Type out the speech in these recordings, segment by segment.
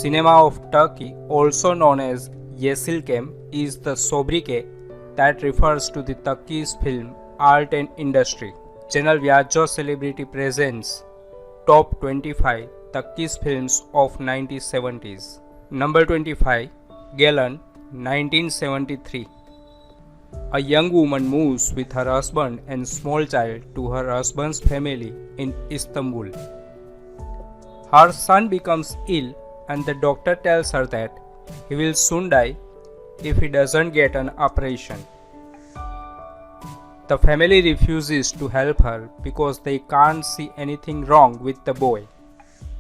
cinema of Turkey, also known as Yeşilçam, is the sobriquet that refers to the Turkish film art and industry. Channel Viaggio Celebrity presents Top 25 Turkish films of 1970s. Number 25, Gelen, 1973. A young woman moves with her husband and small child to her husband's family in Istanbul. Her son becomes ill and the doctor tells her that he will soon die if he doesn't get an operation. The family refuses to help her because they can't see anything wrong with the boy,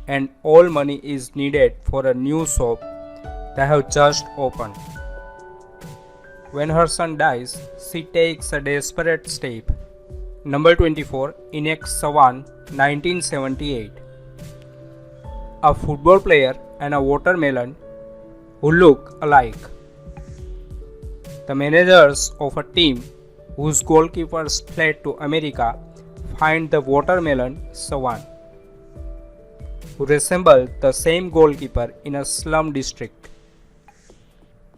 and all money is needed for a new shop they have just opened. When her son dies, she takes a desperate step. Number 24, Inek, Saban, 1978. A football player and a watermelon who look alike. The managers of a team whose goalkeepers fled to America find the watermelon Saban, who resembled the same goalkeeper in a slum district.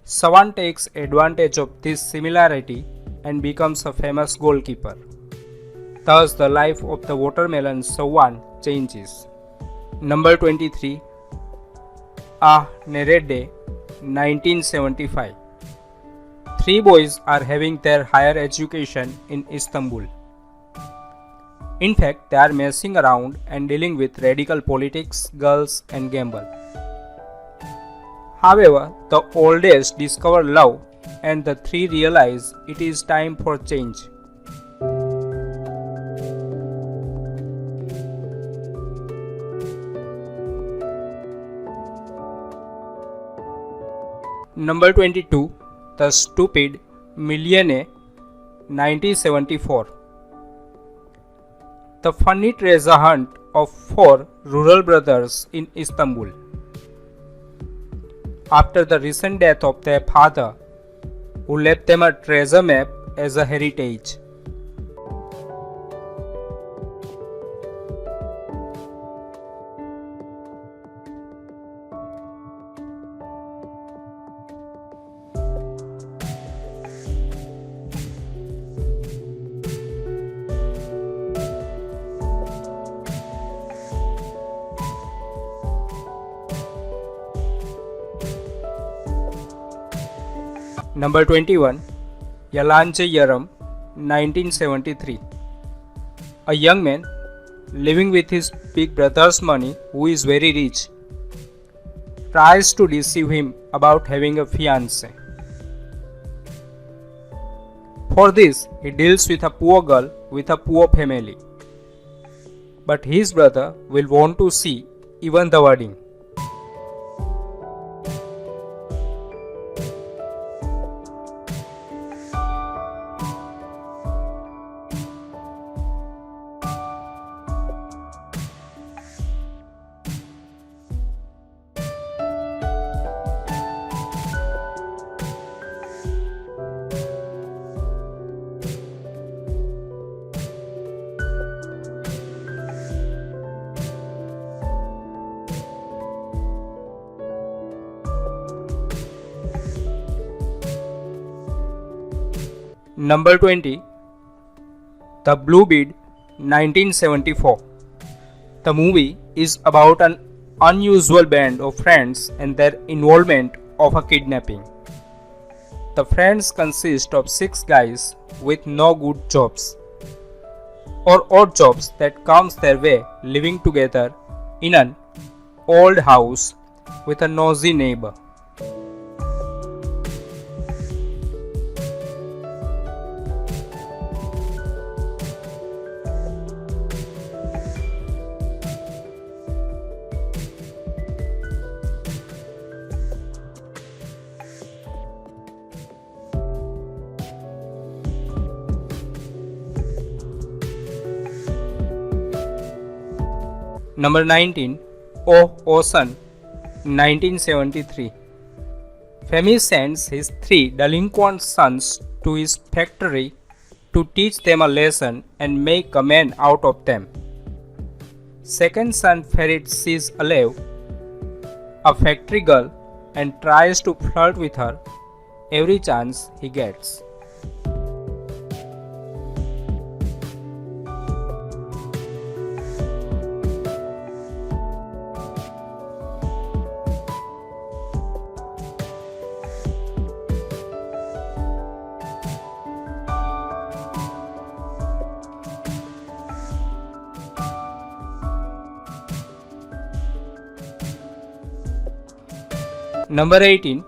Saban takes advantage of this similarity and becomes a famous goalkeeper. Thus, the life of the watermelon Saban changes. Number 23, Nerede, 1975. Three boys are having their higher education in Istanbul. In fact, they are messing around and dealing with radical politics, girls, and gamble. However, the oldest discover love and the three realize it is time for change. Number 22, The Stupid Millionaire, 1974. The funny treasure hunt of four rural brothers in Istanbul. After the recent death of their father, who left them a treasure map as a heritage. Number 21, Yalanci, Yarim, 1973. A young man living with his big brother's money, who is very rich, tries to deceive him about having a fiancée. For this, he deals with a poor girl with a poor family. But his brother will want to see even the wedding. Number 20, The Blue Bead, 1974. The movie is about an unusual band of friends and their involvement of a kidnapping. The friends consist of 6 guys with no good jobs or odd jobs that comes their way, living together in an old house with a nosy neighbor. Number 19, Olsun, 1973. Femi sends his 3 delinquent sons to his factory to teach them a lesson and make a man out of them. Second son Ferit sees alive a factory girl, and tries to flirt with her every chance he gets. Number 18.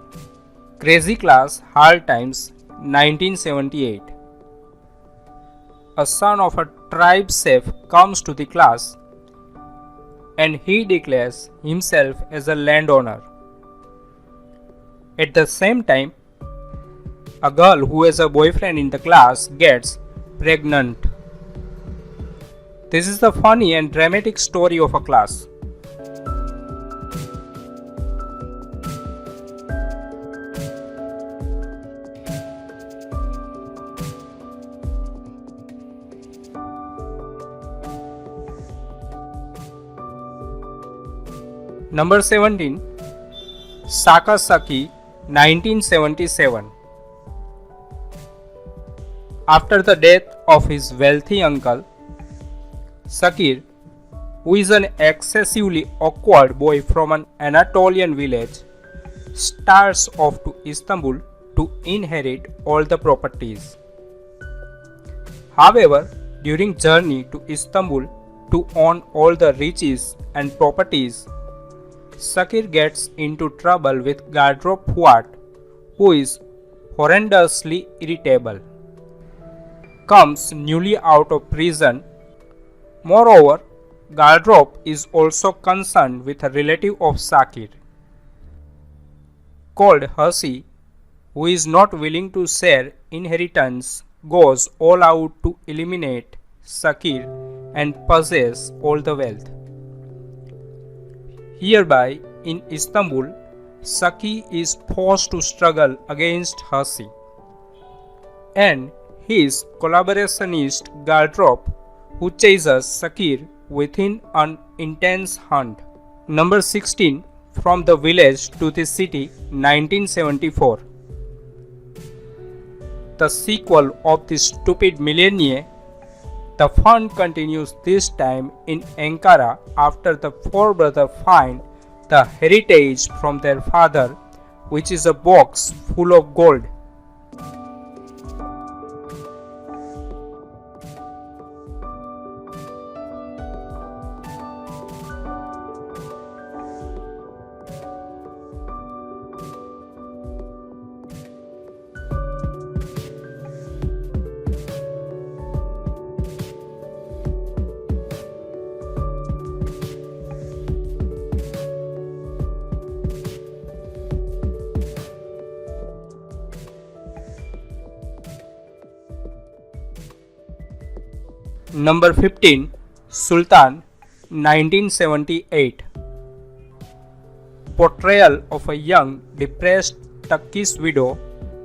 Crazy Class Hard Times 1978. A son of a tribe chief comes to the class and he declares himself as a landowner. At the same time, a girl who has a boyfriend in the class gets pregnant. This is the funny and dramatic story of a class. Number 17. Sakasaki 1977. After the death of his wealthy uncle, Sakir, who is an excessively awkward boy from an Anatolian village, starts off to Istanbul to inherit all the properties. However, during journey to Istanbul to own all the riches and properties, Sakir gets into trouble with Gardrop Fuat, who is horrendously irritable. Comes newly out of prison. Moreover, Gardrop is also concerned with a relative of Sakir, called Hasi, who is not willing to share inheritance, goes all out to eliminate Sakir and possess all the wealth. Hereby, in Istanbul, Saki is forced to struggle against Hasi, and his collaborationist Gardrop, who chases Sakir within an intense hunt. Number 16. From the Village to the City 1974. The sequel of the Stupid Millionaire. The fun continues this time in Ankara after the four brothers find the heritage from their father, which is a box full of gold. Number 15. Sultan 1978. Portrayal of a young, depressed Turkish widow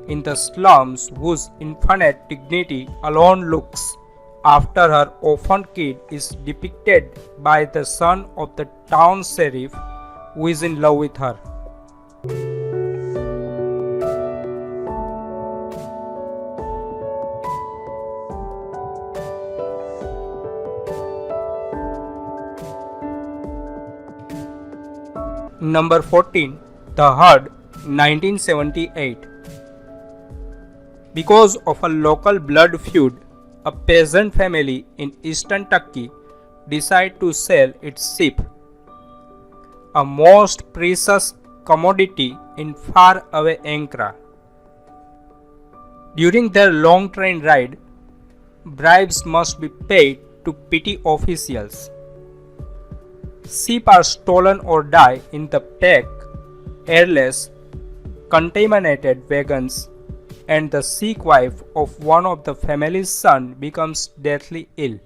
in the slums whose infinite dignity alone looks after her orphan kid is depicted by the son of the town sheriff who is in love with her. Number 14. The Herd 1978. Because of a local blood feud, a peasant family in eastern Turkey decide to sell its sheep, a most precious commodity in far-away Ankara. During their long train ride, bribes must be paid to petty officials. Sheep are stolen or die in the pack, airless, contaminated wagons, and the sick wife of one of the family's son becomes deathly ill.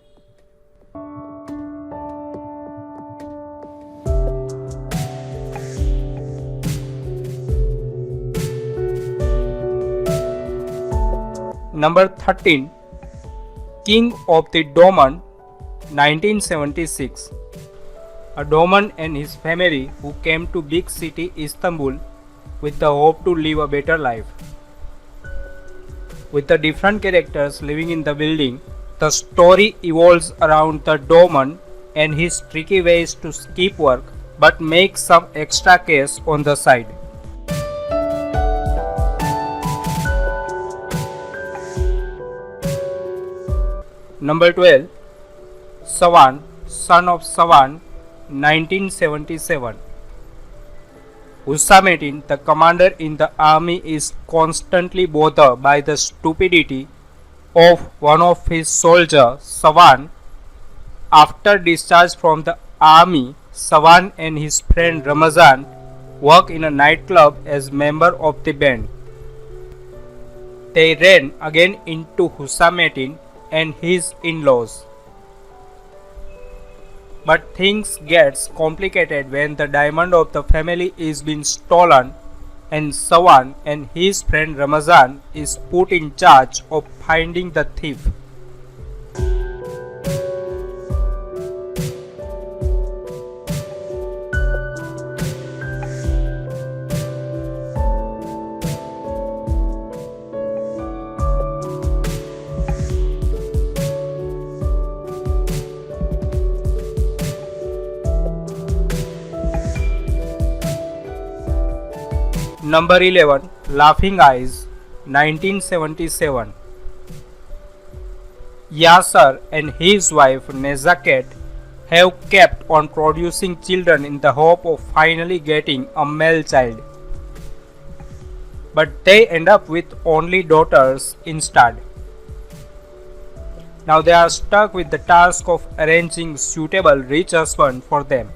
Number 13. King of the Doormen 1976. a Doormen and his family who came to big city Istanbul with the hope to live a better life. With the different characters living in the building, the story evolves around the Doormen and his tricky ways to skip work but make some extra cash on the side. Number 12. Saban, son of Saban, 1977. Hüsamettin, the commander in the army, is constantly bothered by the stupidity of one of his soldiers, Saban. After discharge from the army, Saban and his friend Ramazan work in a nightclub as member of the band. They ran again into Hüsamettin and his in-laws. But things gets complicated when the diamond of the family is being stolen and Saban and his friend Ramazan is put in charge of finding the thief. Number 11. Laughing Eyes, 1977. Yasser and his wife Nezaket have kept on producing children in the hope of finally getting a male child. But they end up with only daughters instead. Now they are stuck with the task of arranging suitable rich husband for them.